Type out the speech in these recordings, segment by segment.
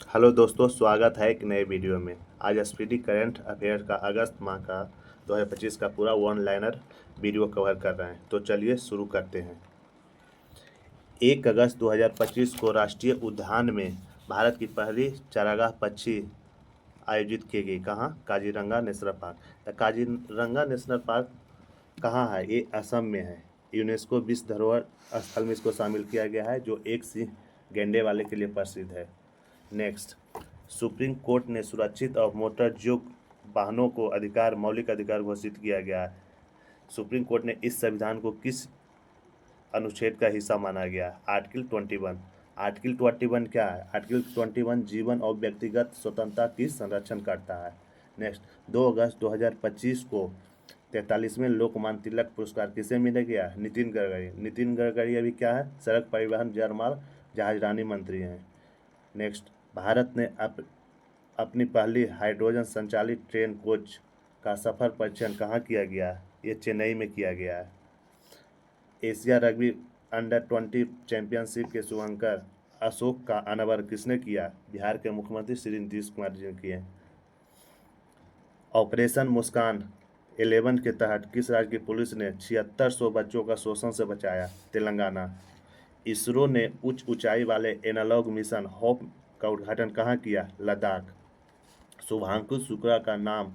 Hello दोस्तों, स्वागत है एक नए वीडियो में। आज स्पीडी करंट अफेयर का अगस्त माह का 2025 का पूरा वन लाइनर वीडियो कवर कर रहे हैं। तो चलिए शुरू करते हैं। 1 अगस्त 2025 को राष्ट्रीय उद्यान में भारत की पहली चारागाह पक्षी आयोजित की गई। कहाँ? Kaziranga national park. तो काजीरंगा नेशनल पार्क कहाँ है? ये असम में है। यूनेस्को विश्व धरोहर स्थल में इसको शामिल किया गया है, जो एक सिंह गैंडे वाले के लिए प्रसिद्ध है। नेक्स्ट, सुप्रीम कोर्ट ने सुरक्षित और मोटरयुक्त वाहनों को मौलिक अधिकार घोषित किया गया है। सुप्रीम कोर्ट ने इस संविधान को किस अनुच्छेद का हिस्सा माना गया? आर्टिकल 21। आर्टिकल 21 क्या है? आर्टिकल 21 जीवन और व्यक्तिगत स्वतंत्रता की संरक्षण करता है। नेक्स्ट, 2 अगस्त 2025 को 43वें लोकमान्य तिलक पुरस्कार किसे मिल गया? नितिन गडकरी। नितिन गडकरी अभी क्या है? सड़क परिवहन, जलमार्ग, जहाजरानी मंत्री हैं। नेक्स्ट, भारत ने अपनी पहली हाइड्रोजन संचालित ट्रेन कोच का सफर परीक्षण कहाँ किया गया? ये चेन्नई में किया गया है। एशिया रग्बी अंडर-20 चैंपियनशिप के शुभंकर अशोक का अनावरण किसने किया? बिहार के मुख्यमंत्री श्री नीतीश कुमार जी ने किए। ऑपरेशन मुस्कान 11 के तहत किस राज्य की पुलिस ने 7600 बच्चों का शोषण से बचाया? तेलंगाना। इसरो ने उच्च ऊंचाई वाले एनालॉग मिशन होप का उद्घाटन कहाँ किया? लद्दाख। शुभांशु शुक्ला का नाम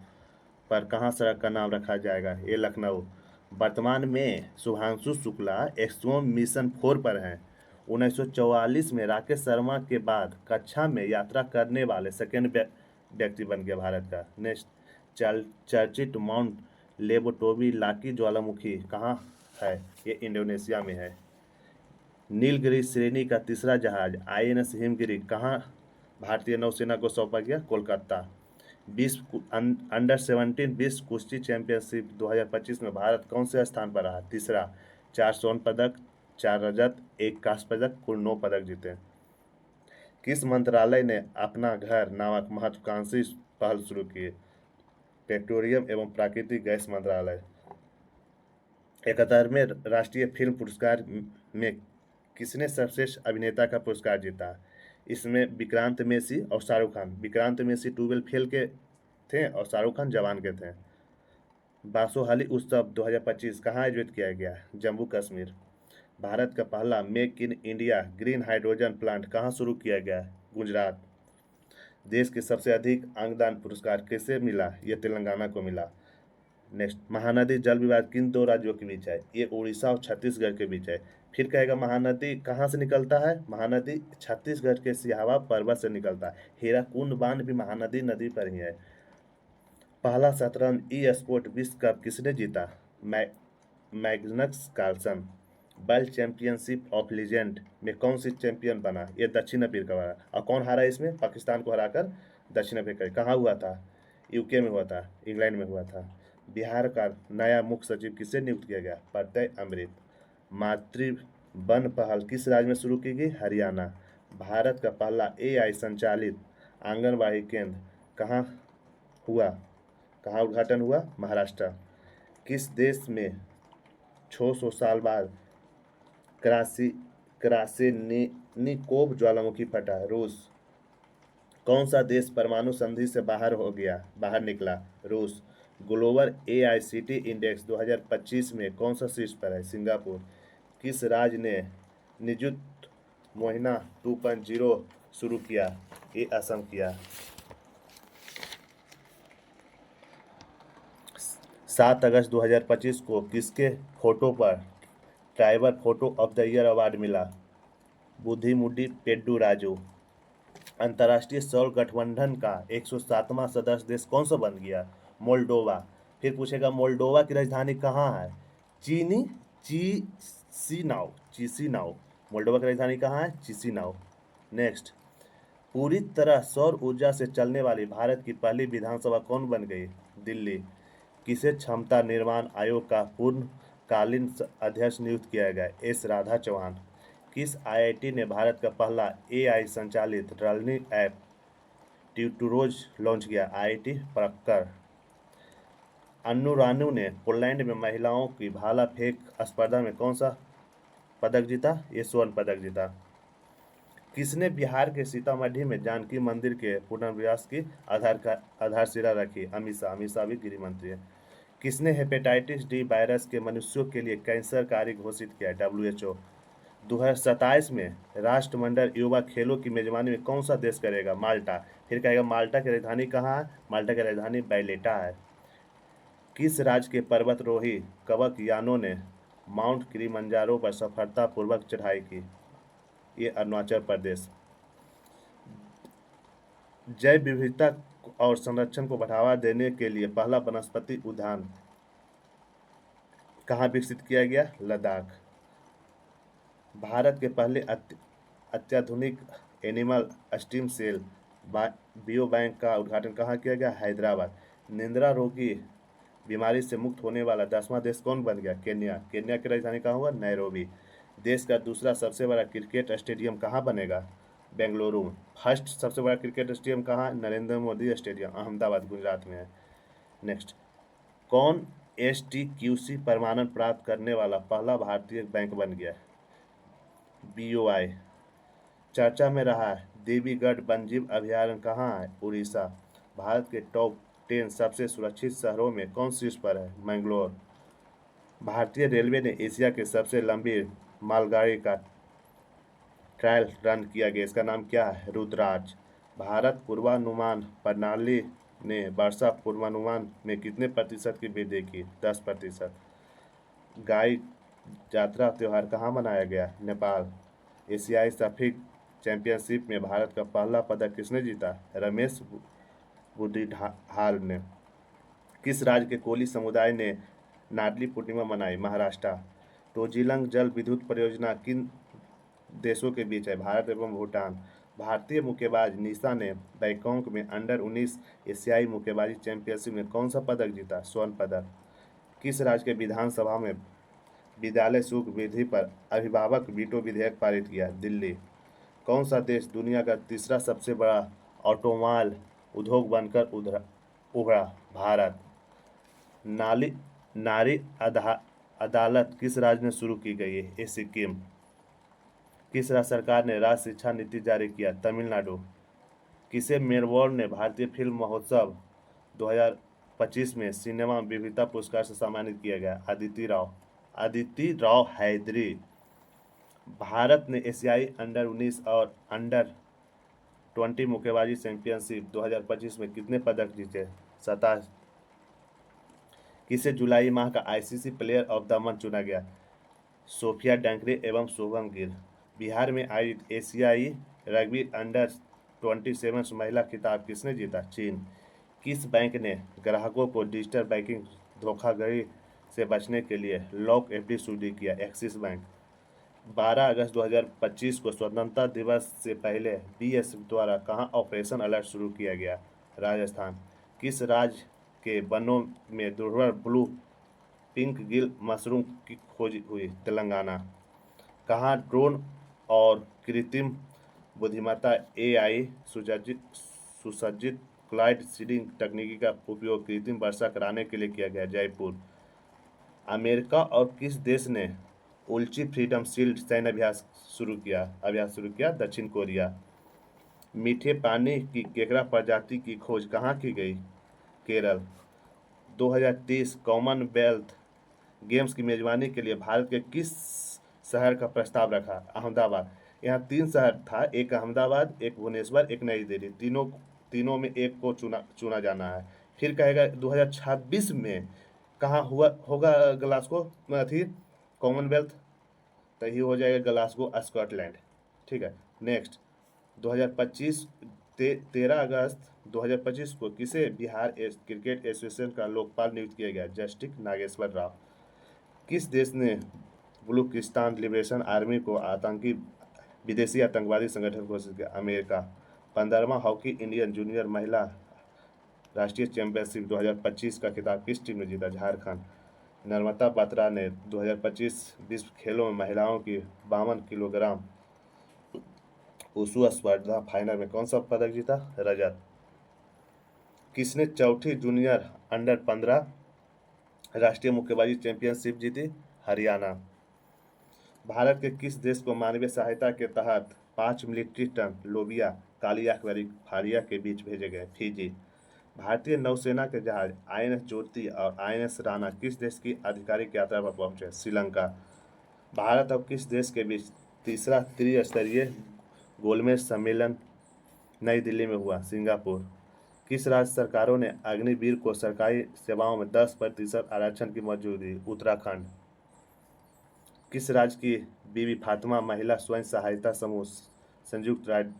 पर कहाँ सड़क का नाम रखा जाएगा? ये लखनऊ। वर्तमान में शुभांशु शुक्ला एक्सट्रोम मिशन 4 पर हैं। 1944 में राकेश शर्मा के बाद कक्षा में यात्रा करने वाले सेकेंड व्यक्ति बन गया भारत का। नेक्स्ट, चर्चित माउंट लेबोटोबी लाकी ज्वालामुखी कहाँ है? ये इंडोनेशिया में है। नीलगिरी श्रेणी का तीसरा जहाज INS हिमगिरी कहाँ भारतीय नौसेना को सौंपा गया? कोलकाता। अंडर-17 विश्व कुश्ती चैंपियनशिप 2025 में भारत कौन से स्थान पर रहा? तीसरा। 4 स्वर्ण पदक, 4 रजत, 1 कांस्य पदक, कुल 9 पदक जीते। किस मंत्रालय ने अपना घर नामक महत्वाकांक्षी पहल शुरू की? पेट्रोलियम एवं प्राकृतिक गैस मंत्रालय। 71वें राष्ट्रीय फिल्म पुरस्कार में किसने सर्वश्रेष्ठ अभिनेता का पुरस्कार जीता? इसमें विक्रांत मैसी और शाहरुख खान। विक्रांत मैसी 12 फेल के थे और शाहरुख खान जवान के थे। बासोहाली उत्सव 2025 कहाँ आयोजित किया गया? जम्मू कश्मीर। भारत का पहला make in India green hydrogen plant कहाँ शुरू किया गया? गुजरात। देश के सबसे अधिक अंगदान पुरस्कार किसे मिला? यह तेलंगाना को मिला। नेक्स्ट, महानदी जल विवाद किन 2 राज्यों के बीच है? ये उड़ीसा और छत्तीसगढ़ के बीच है। फिर कहेगा महानदी कहाँ से निकलता है? महानदी छत्तीसगढ़ के सिहावा पर्वत से निकलता है। हीराकुंड बांध भी महानदी नदी पर ही है। पहला शतरंज स्पोर्ट विश्व कप किसने जीता? Magnus Carlsen. World championship of legend में कौन सी चैंपियन बना? ये दक्षिण अफ्रीका वाला। और कौन हारा इसमें? पाकिस्तान को हराकर दक्षिण अफ्रीका। कहाँ हुआ था? UK में हुआ था, इंग्लैंड में हुआ था। बिहार का नया मुख्य सचिव किसे नियुक्त किया गया? प्रत्यय अमृत। मातृ वन पहल किस राज्य में शुरू की गई? हरियाणा। भारत का पहला AI संचालित आंगनबाड़ी केंद्र कहाँ उद्घाटन हुआ? महाराष्ट्र। किस देश में 600 साल बाद क्रासिनिकोव ज्वालामुखी फटा? रूस। कौन सा देश परमाणु संधि से बाहर निकला? रूस। ग्लोबल AICT इंडेक्स 2025 में कौन सा शीर्ष पर है? सिंगापुर। किस राज्य ने निजुत मोहिना 2.0 शुरू किया? ये असम किया। 7 अगस्त 2025 को किसके फोटो पर Triber photo of the year award मिला? बुद्धिमुड्डी पेड्डू राजू। अंतर्राष्ट्रीय सौर गठबंधन का 107वां सदस्य देश कौन सा बन गया? मोल्डोवा। फिर पूछेगा मोल्डोवा की राजधानी कहाँ है? चिसिनाउ। मोल्डोवा की राजधानी कहाँ है? चिसिनाउ। नेक्स्ट, पूरी तरह सौर ऊर्जा से चलने वाली भारत की पहली विधानसभा कौन बन गई? दिल्ली। किसे क्षमता निर्माण आयोग का पूर्णकालीन अध्यक्ष नियुक्त किया गया? S राधा चौहान। किस IIT ने भारत का पहला AI संचालित लर्निंग ऐप ट्यूटरोज लॉन्च किया? IIT पलक्कड़। अन्नू रानू ने पोलैंड में महिलाओं की भाला फेंक स्पर्धा में कौन सा पदक जीता? ये स्वर्ण पदक जीता। किसने बिहार के सीतामढ़ी में जानकी मंदिर के पुनर्विकास की आधारशिला रखी? अमित शाह भी गृह मंत्री है। किसने हेपेटाइटिस डी वायरस के मनुष्यों के लिए कैंसरकारी घोषित किया? WHO। 2027 में राष्ट्रमंडल युवा खेलों की मेजबानी में कौन सा देश करेगा? माल्टा। फिर कहेगा माल्टा की राजधानी कहाँ है? माल्टा की राजधानी बैलेटा है। किस राज्य के पर्वतारोही कवक यानों ने माउंट किलिमंजारो पर सफलतापूर्वक चढ़ाई की? ये अरुणाचल प्रदेश। जैव विविधता और संरक्षण को बढ़ावा देने के लिए पहला वनस्पति उद्यान कहाँ विकसित किया गया? लद्दाख। भारत के पहले अत्याधुनिक animal stem cell bio bank का उद्घाटन कहाँ किया गया? हैदराबाद। निंद्रा रोग की बीमारी से मुक्त होने वाला 10वां देश कौन बन गया? केन्या। केन्या की राजधानी कहाँ हुआ? नैरोबी। देश का दूसरा सबसे बड़ा क्रिकेट स्टेडियम कहाँ बनेगा? बेंगलुरु। फर्स्ट सबसे बड़ा क्रिकेट स्टेडियम कहाँ? नरेंद्र मोदी स्टेडियम, अहमदाबाद, गुजरात में है। नेक्स्ट, कौन STQC प्रमाणन प्राप्त करने वाला पहला भारतीय बैंक बन गया? BOI। चर्चा में रहा है देवीगढ़ वन्यजीव अभयारण्य कहाँ है? उड़ीसा। भारत के टॉप 10 सबसे सुरक्षित शहरों में कौन शीर्ष पर है? मैंगलोर। भारतीय रेलवे ने एशिया के सबसे लंबी मालगाड़ी का ट्रायल रन किया गया, इसका नाम क्या है? रुद्राज। भारत पूर्वानुमान प्रणाली ने वर्षा पूर्वानुमान में कितने प्रतिशत की वृद्धि की? 10%। गाय जात्रा त्यौहार कहाँ मनाया गया? नेपाल। एशियाई सर्फिंग चैंपियनशिप में भारत का पहला पदक किसने जीता? रमेश बुदिहाल ने। किस राज्य के कोली समुदाय ने नाडली पूर्णिमा मनाई? महाराष्ट्र। टोजिलंग जल विद्युत परियोजना किन देशों के बीच है? भारत एवं भूटान। भारतीय मुक्केबाज निशा ने बैंकॉक में अंडर-19 एशियाई मुक्केबाजी चैंपियनशिप में कौन सा पदक जीता? स्वर्ण पदक। किस राज्य के विधानसभा में विद्यालय शुल्क वृद्धि पर अभिभावक वीटो विधेयक पारित किया? दिल्ली। कौन सा देश दुनिया का तीसरा सबसे बड़ा ऑटोमोबाइल उद्योग बनकर उभरा? भारत। नारी अदालत किस राज्य में शुरू की गई है? ये सिक्किम। किस राज्य सरकार ने राज्य शिक्षा नीति जारी किया? तमिलनाडु। किसे मेलबोर्न ने भारतीय फिल्म महोत्सव 2025 में सिनेमा विविधता पुरस्कार से सम्मानित किया गया? अदिति राव हैदरी। भारत ने एशियाई अंडर-19 और अंडर-20 मुक्केबाजी चैंपियनशिप 2025 में कितने पदक जीते? 27। किसे जुलाई माह का ICC player of the month चुना गया? सोफिया डंकरे एवं शुभम गिल। बिहार में आयोजित एशियाई रग्बी अंडर-27 महिला खिताब किसने जीता? चीन। किस बैंक ने ग्राहकों को डिजिटल बैंकिंग धोखाधड़ी से बचने के लिए लॉक FD शुरू किया? Axis bank. 12 अगस्त 2025 को स्वतंत्रता दिवस से पहले BSF द्वारा कहाँ ऑपरेशन अलर्ट शुरू किया गया? राजस्थान। किस राज्य के वनों में दुर्लभ ब्लू पिंक गिल मशरूम की खोज हुई? तेलंगाना। कहाँ ड्रोन और कृत्रिम बुद्धिमत्ता AI सुसज्जित क्लाउड सीडिंग तकनीकी का उपयोग कृत्रिम वर्षा कराने के लिए किया गया? जयपुर। अमेरिका और किस देश ने उल्ची फ्रीडम शील्ड सैन्य अभ्यास शुरू किया? दक्षिण कोरिया। मीठे पानी की केकड़ा प्रजाति की खोज कहाँ की गई? केरल। 2030 कॉमनवेल्थ गेम्स की मेजबानी के लिए भारत के किस शहर का प्रस्ताव रखा? अहमदाबाद। यहाँ 3 शहर था, एक अहमदाबाद, एक भुवनेश्वर, एक नई दिल्ली। तीनों में एक को चुना जाना है। फिर कहेगा 2026 में कहाँ होगा ग्लासगो थी कॉमनवेल्थ, तो ही हो जाएगा ग्लासगो स्कॉटलैंड। ठीक है। नेक्स्ट, 2025 13 अगस्त 2025 को किसे बिहार क्रिकेट एसोसिएशन का लोकपाल नियुक्त किया गया? जस्टिस नागेश्वर राव। किस देश ने बलूचिस्तान लिबरेशन आर्मी को विदेशी आतंकवादी संगठन घोषित किया? अमेरिका। 15वां हॉकी इंडियन जूनियर महिला राष्ट्रीय चैंपियनशिप 2025 का खिताब किस टीम ने जीता? झारखंड। नर्मदा बत्रा ने 2025 विश्व खेलों में महिलाओं की 52 किलोग्राम वुशु स्पर्धा फाइनल में कौन सा पदक जीता? रजत। किसने चौथी जूनियर अंडर-15 राष्ट्रीय मुक्केबाजी चैंपियनशिप जीती? हरियाणा। भारत के किस देश को मानवीय सहायता के तहत 5 मिलिट्री टन लोबिया काली अखबारी फारिया के बीच भेजे गए। फिजी। भारतीय नौसेना के जहाज INS ज्योति और INS राणा किस देश की आधिकारिक यात्रा पर पहुंचे? श्रीलंका। भारत और किस देश के बीच तीसरा त्रिस्तरीय गोलमेज सम्मेलन नई दिल्ली में हुआ? सिंगापुर। किस राज्य सरकारों ने अग्निवीर को सरकारी सेवाओं में 10% आरक्षण की मंजूरी दी? उत्तराखंड। किस राज्य की बीबी फातिमा महिला स्वयं सहायता समूह संयुक्त राज्य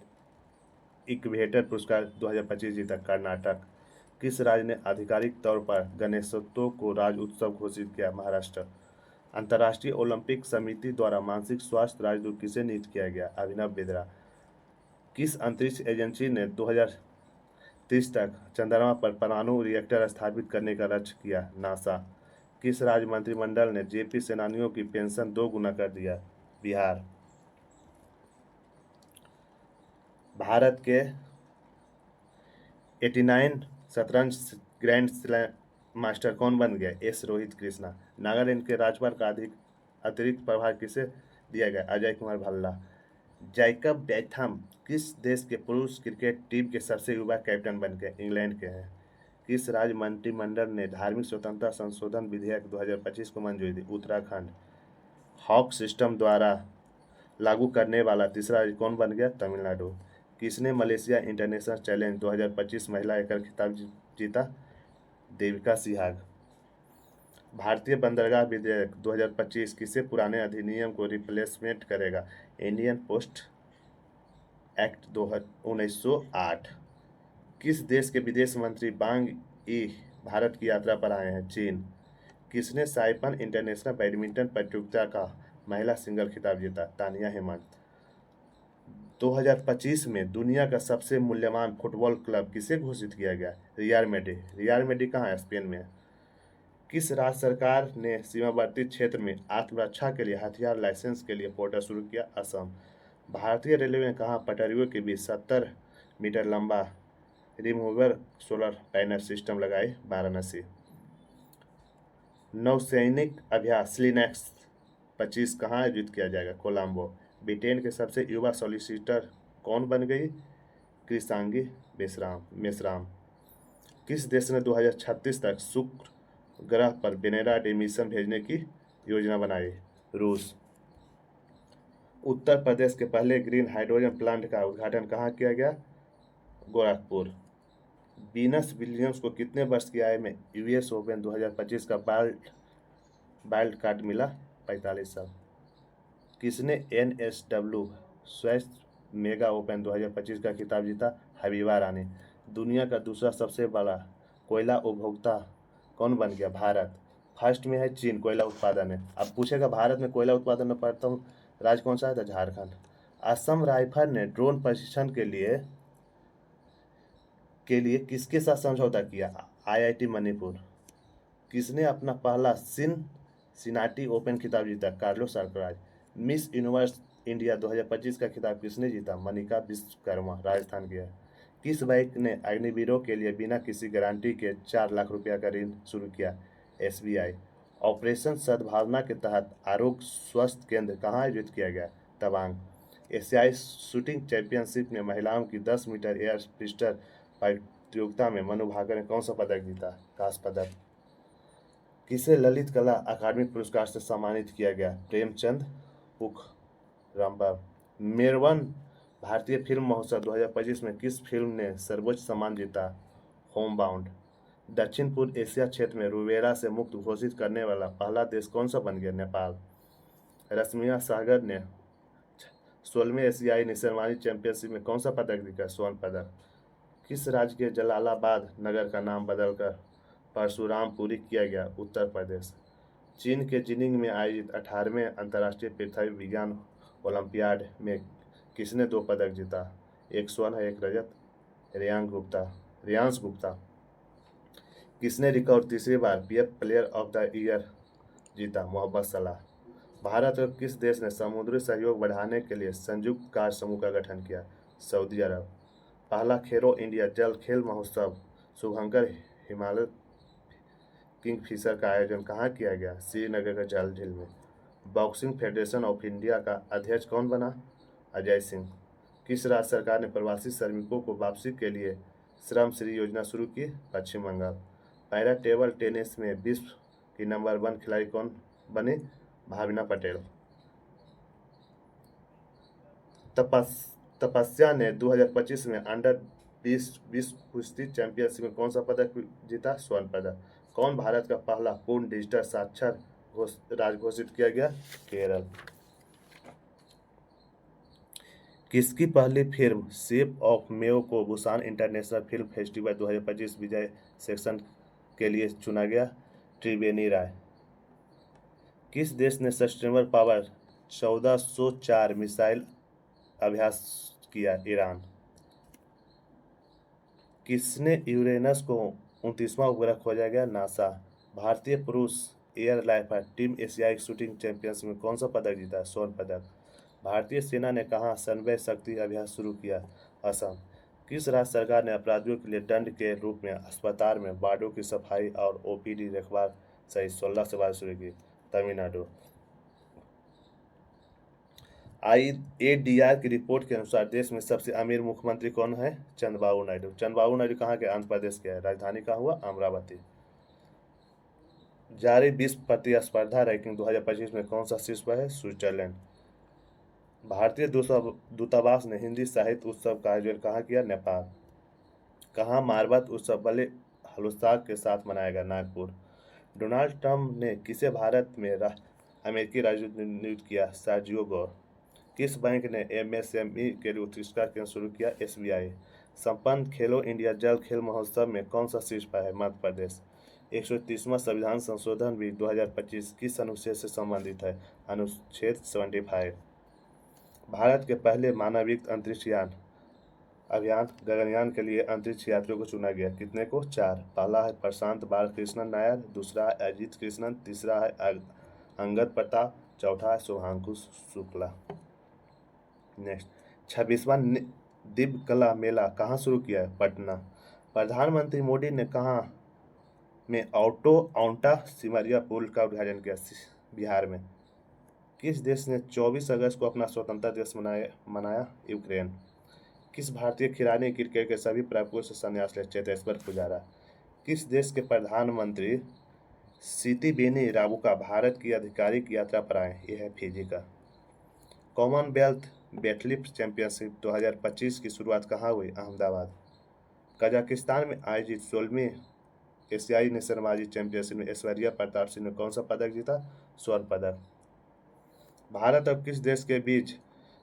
इक्वेटर पुरस्कार 2025 जीता? कर्नाटक। किस राज्य ने आधिकारिक तौर पर गणेशोत्सव को राज्य उत्सव घोषित किया? महाराष्ट्र। अंतर्राष्ट्रीय ओलंपिक समिति द्वारा मानसिक स्वास्थ्य राजदूत किसे नियुक्त किया गया? अभिनव बिंद्रा। किस अंतरिक्ष एजेंसी ने 2030 तक चंद्रमा पर परमाणु रिएक्टर स्थापित करने का लक्ष्य किया? नासा। किस राज्य मंत्रिमंडल ने जेपी सेनानियों की पेंशन 2 गुना कर दिया? बिहार। भारत के 89 शतरंज ग्रैंड स्लैम मास्टर कौन बन गया? एस रोहित कृष्णा। नागालैंड के राज्यपाल का अतिरिक्त प्रभार किसे दिया गया? अजय कुमार भल्ला। जैकब बैथम किस देश के पुरुष क्रिकेट टीम के सबसे युवा कैप्टन बन गए? इंग्लैंड के हैं। किस राज्य मंत्रिमंडल ने धार्मिक स्वतंत्रता संशोधन विधेयक 2025 को मंजूरी दी? उत्तराखंड। हॉक सिस्टम द्वारा लागू करने वाला तीसरा राज्य कौन बन गया? तमिलनाडु। किसने मलेशिया इंटरनेशनल चैलेंज 2025 महिला एकल खिताब जीता? देविका सिहाग। भारतीय बंदरगाह विधेयक 2025 किसे पुराने अधिनियम को रिप्लेसमेंट करेगा? Indian post act 1908। किस देश के विदेश मंत्री वांग यी भारत की यात्रा पर आए हैं? चीन। किसने साइपन इंटरनेशनल बैडमिंटन प्रतियोगिता का महिला सिंगल खिताब जीता? तानिया हेमंत। 2025 में दुनिया का सबसे मूल्यवान फुटबॉल क्लब किसे घोषित किया गया? Real Madrid. रियल मैड्रिड कहाँ है? स्पेन में। किस राज्य सरकार ने सीमावर्ती क्षेत्र में आत्मरक्षा के लिए हथियार लाइसेंस के लिए पोर्टल शुरू किया? असम। भारतीय रेलवे ने कहाँ पटरियों के बीच 70 मीटर लंबा रिमूवेबल सोलर पैनल सिस्टम लगाए? वाराणसी। नौसैनिक अभ्यास स्लिनेक्स 25 कहाँ आयोजित किया जाएगा? कोलंबो। ब्रिटेन के सबसे युवा सॉलिसिटर कौन बन गई? कृषांगी मेश्राम। किस देश ने 2036 तक शुक्र ग्रह पर वेनेरा डे मिशन भेजने की योजना बनाई? रूस। उत्तर प्रदेश के पहले ग्रीन हाइड्रोजन प्लांट का उद्घाटन कहाँ किया गया? गोरखपुर। वीनस विलियम्स को कितने वर्ष की आयु में US ओपन 2025 का वाइल्ड कार्ड मिला? 45 साल। किसने NSW स्वास्थ्य मेगा ओपन 2025 का खिताब जीता? हबीबा रानी। दुनिया का दूसरा सबसे बड़ा कोयला उपभोक्ता कौन बन गया? भारत। फर्स्ट में है चीन कोयला उत्पादन है। अब पूछेगा भारत में कोयला उत्पादन में प्रथम राज्य कौन सा है? तो झारखंड। असम राइफल ने ड्रोन प्रशिक्षण के लिए किसके साथ समझौता किया? IIT मणिपुर। किसने अपना पहला सिनाटी ओपन खिताब जीता? Carlos Alcaraz. Miss universe India 2025 का खिताब किसने जीता? मनिका विश्वकर्मा राजस्थान की है। किस बैंक ने अग्निवीरों के लिए बिना किसी गारंटी के 4 लाख रुपया का ऋण शुरू किया? SBI। ऑपरेशन सद्भावना के तहत आरोग्य स्वास्थ्य केंद्र कहाँ आयोजित किया गया? तवांग। एशियाई शूटिंग चैंपियनशिप में महिलाओं की 10 मीटर एयर पिस्टल प्रतियोगिता में मनु भाकर ने कौन सा पदक जीता? कांस्य पदक। किसे ललित कला अकादमी पुरस्कार से सम्मानित किया गया? प्रेमचंद पुखरम्बम। मेरवन भारतीय फिल्म महोत्सव 2025 में किस फिल्म ने सर्वोच्च सम्मान जीता? होमबाउंड। दक्षिण पूर्व एशिया क्षेत्र में रुबेला से मुक्त घोषित करने वाला पहला देश कौन सा बन गया? नेपाल। रश्मिया सागर ने 16वें एशियाई निशानेबाजी चैंपियनशिप में कौन सा पदक जीता? स्वर्ण पदक। किस राज्य के जलालाबाद नगर का नाम बदलकर परशुरामपुरी किया गया? उत्तर प्रदेश। चीन के जिनिंग में आयोजित 18वें अंतर्राष्ट्रीय पृथ्वी विज्ञान ओलंपियाड में किसने 2 पदक जीता? एक स्वर्ण एक रजत। रियांश गुप्ता। किसने रिकॉर्ड तीसरी बार PF player of the year जीता? मोहम्मद सलाह। भारत और किस देश ने समुद्री सहयोग बढ़ाने के लिए संयुक्त कार्य समूह का गठन किया? सऊदी अरब। पहला खेलो इंडिया जल खेल महोत्सव शुभंकर हिमालय किंगफिशर का आयोजन कहाँ किया गया? श्रीनगर के जल झील में। बॉक्सिंग फेडरेशन ऑफ इंडिया का अध्यक्ष कौन बना? अजय सिंह। किस राज्य सरकार ने प्रवासी श्रमिकों को वापसी के लिए श्रम श्री योजना शुरू की? पश्चिम बंगाल। पैरा टेबल टेनिस में विश्व की नंबर 1 खिलाड़ी कौन बनी? भावना पटेल। तपस्या ने 2025 में अंडर 20 विश्व कुश्ती चैंपियनशिप में कौन सा पदक जीता? स्वर्ण पदक। कौन भारत का पहला पूर्ण डिजिटल साक्षर राज्य घोषित किया गया? केरल। किसकी पहली फिल्म शेप ऑफ मेयो को बुसान इंटरनेशनल फिल्म फेस्टिवल 2025 विजय सेक्शन के लिए चुना गया? त्रिवेणी राय। किस देश ने सस्टेनेबल पावर 1404 मिसाइल अभ्यास किया? ईरान। किसने यूरेनस को 29वां उपग्रह खोजा गया? नासा। भारतीय पुरुष एयर राइफल टीम एशियाई शूटिंग चैंपियनशिप में कौन सा पदक जीता? स्वर्ण पदक। भारतीय सेना ने कहाँ सन्वय शक्ति अभ्यास शुरू किया? असम। किस राज्य सरकार ने अपराधियों के लिए दंड के रूप में अस्पताल में वार्डों की सफाई और ओपीडी देखभाल सहित 16 सेवाएं शुरू की? तमिलनाडु। IADR की रिपोर्ट के अनुसार देश में सबसे अमीर मुख्यमंत्री कौन है? चंद्रबाबू नायडू। चंद्रबाबू नायडू कहाँ के? आंध्र प्रदेश के है। राजधानी कहाँ हुआ? अमरावती। जारी विश्व प्रतिस्पर्धा रैंकिंग 2025 में कौन सा शीर्ष पर है? स्विट्जरलैंड। भारतीय दूतावास ने हिंदी साहित्य उत्सव का आयोजन कहाँ किया? नेपाल। कहाँ मारबत उत्सव बड़े हर्षोल्लास के साथ मनाया गया? नागपुर। डोनाल्ड ट्रंप ने किसे भारत में अमेरिकी राजदूत नियुक्त किया? Sergio Gor. किस बैंक ने MSME के लिए उत्कृष्टता केंद्र शुरू किया? SBI। संपन्न खेलो इंडिया जल खेल महोत्सव में कौन सा शीर्ष पर है? मध्य प्रदेश। 130वां संविधान संशोधन भी 2025 किस अनुच्छेद से संबंधित है? अनुच्छेद 75। भारत के पहले मानवयुक्त अंतरिक्ष यान अभियान गगनयान के लिए अंतरिक्ष यात्रियों को चुना गया? कितने को? 4। पहला है प्रशांत बालकृष्णन नायर, दूसरा है अजीत कृष्णन, तीसरा है अंगद प्रताप, चौथा है शुभांशु शुक्ला। नेक्स्ट 26वां दिव्य कला मेला कहाँ शुरू किया है? पटना। प्रधानमंत्री मोदी ने कहाँ में औंटा सिमरिया पुल का उद्घाटन किया? बिहार में। किस देश ने 24 अगस्त को अपना स्वतंत्रता दिवस मनाया? यूक्रेन। किस भारतीय खिलाड़ी ने क्रिकेट के सभी प्रारूपों से संन्यास लिया? चेतेश्वर पुजारा। किस देश के प्रधानमंत्री सितिबेनी राबुका भारत की आधिकारिक यात्रा पर आए? यह है फिजी का। कॉमनवेल्थ वेटलिफ्ट चैंपियनशिप 2025 की शुरुआत कहाँ हुई? अहमदाबाद। कजाकिस्तान में आयोजित 16वीं एशियाई निशानेबाजी चैंपियनशिप में ऐश्वर्या प्रताप सिंह ने कौन सा पदक जीता? स्वर्ण पदक। भारत और किस देश के बीच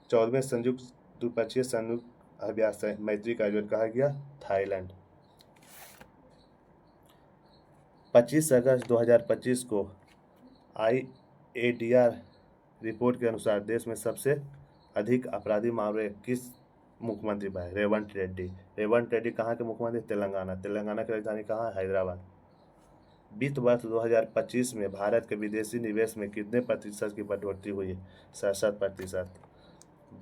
14वें संयुक्त द्विपक्षीय संयुक्त अभ्यास मैत्री का आयोजन कहा गया? थाईलैंड। 25 अगस्त 2025 को IADR रिपोर्ट के अनुसार देश में सबसे अधिक अपराधी मामले किस मुख्यमंत्री पर है? रेवंत रेड्डी। रेवंत रेड्डी कहाँ के मुख्यमंत्री? तेलंगाना। तेलंगाना की राजधानी कहाँ है? हैदराबाद। वित्त वर्ष 2025 में भारत के विदेशी निवेश में कितने प्रतिशत की बढ़ोतरी हुई? 67%।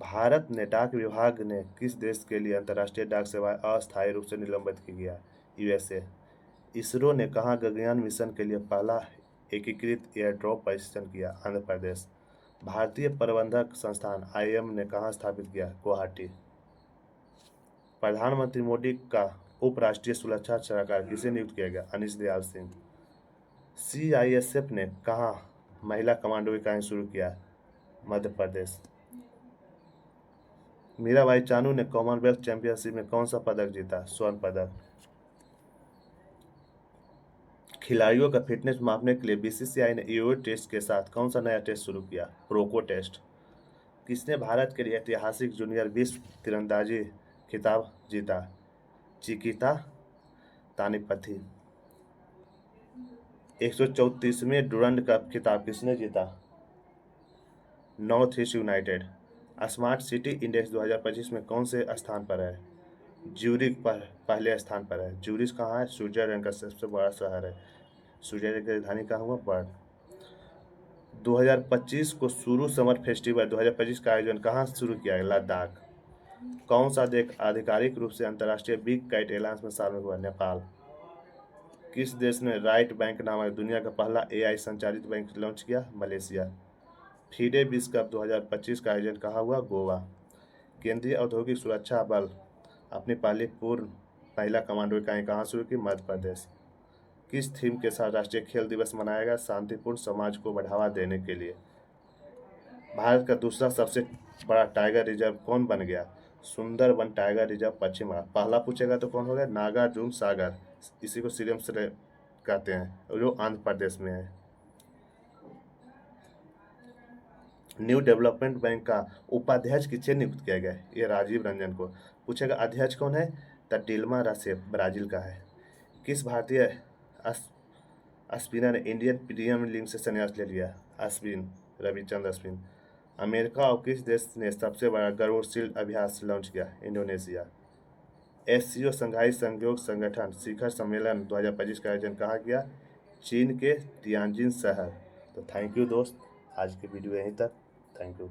भारत ने डाक विभाग ने किस देश के लिए अंतर्राष्ट्रीय डाक सेवाएं अस्थायी रूप से निलंबित की गया? USA। इसरो ने कहाँ गगनयान मिशन के लिए पहला एकीकृत एयरड्रॉप परीक्षण किया? आंध्र प्रदेश। भारतीय प्रबंधक संस्थान IIM ने कहाँ स्थापित किया? गुवाहाटी। प्रधानमंत्री मोदी का उपराष्ट्रीय सुरक्षा सलाहकार किसे नियुक्त किया गया? अनीश दयाल सिंह। CISF ने कहाँ महिला कमांडो इकाई शुरू किया? मध्य प्रदेश। मीराबाई चानू ने कॉमनवेल्थ चैंपियनशिप में कौन सा पदक जीता? स्वर्ण पदक। खिलाड़ियों का फिटनेस मापने के लिए BCCI ने EOE टेस्ट के साथ कौन सा नया टेस्ट शुरू किया? प्रोको टेस्ट। किसने भारत के लिए ऐतिहासिक जूनियर विश्व तीरंदाजी खिताब जीता? चिकिता तानिपथी। 134वें डुरंड कप खिताब किसने जीता? North east United. Smart city index 2025 में कौन से स्थान पर है? ज्यूरिख पर पहले स्थान पर है। ज्यूरिख कहाँ है? स्विट्जरलैंड का सबसे बड़ा शहर है। स्विट्जरलैंड की राजधानी कहाँ हुआ? बर्न। 2025 को शुरू समर फेस्टिवल 2025 का आयोजन कहाँ शुरू किया है? लद्दाख। कौन सा देश आधिकारिक रूप से अंतर्राष्ट्रीय बिग काइट एलायंस में शामिल हुआ? नेपाल। किस देश ने राइट बैंक नामक दुनिया का पहला AI संचालित बैंक लॉन्च किया? मलेशिया। फीडे विश्व कप 2025 का आयोजन कहाँ हुआ? गोवा। केंद्रीय औद्योगिक सुरक्षा बल अपनी पहली पूर्ण महिला कमांडो इकाई कहाँ शुरू की? मध्य प्रदेश। किस थीम के साथ राष्ट्रीय खेल दिवस मनाया गया? शांतिपूर्ण समाज को बढ़ावा देने के लिए। भारत का दूसरा सबसे बड़ा टाइगर रिजर्व कौन बन गया? सुंदरबन टाइगर रिजर्व पश्चिम घाट। पहला पूछेगा तो कौन हो गया? नागार्जुन सागर, इसी को सीरियम से कहते हैं, जो आंध्र प्रदेश में है। न्यू डेवलपमेंट बैंक का उपाध्यक्ष किसे नियुक्त किया गया? ये राजीव रंजन को। पूछेगा अध्यक्ष कौन है? द डिल्मा रसेफ, ब्राजील का है। किस भारतीय स्पिनर ने इंडियन प्रीमियर लीग से संन्यास ले लिया? अश्विन, रविचंद्र अश्विन। अमेरिका और किस देश ने सबसे बड़ा गरुड़ शील्ड अभ्यास लॉन्च किया? इंडोनेशिया। एससीओ संघाई सहयोग संगठन शिखर सम्मेलन 2025 का आयोजन कहाँ किया? चीन के तियानजिन शहर। तो थैंक यू दोस्त, आज की वीडियो यहीं तक। Thank you.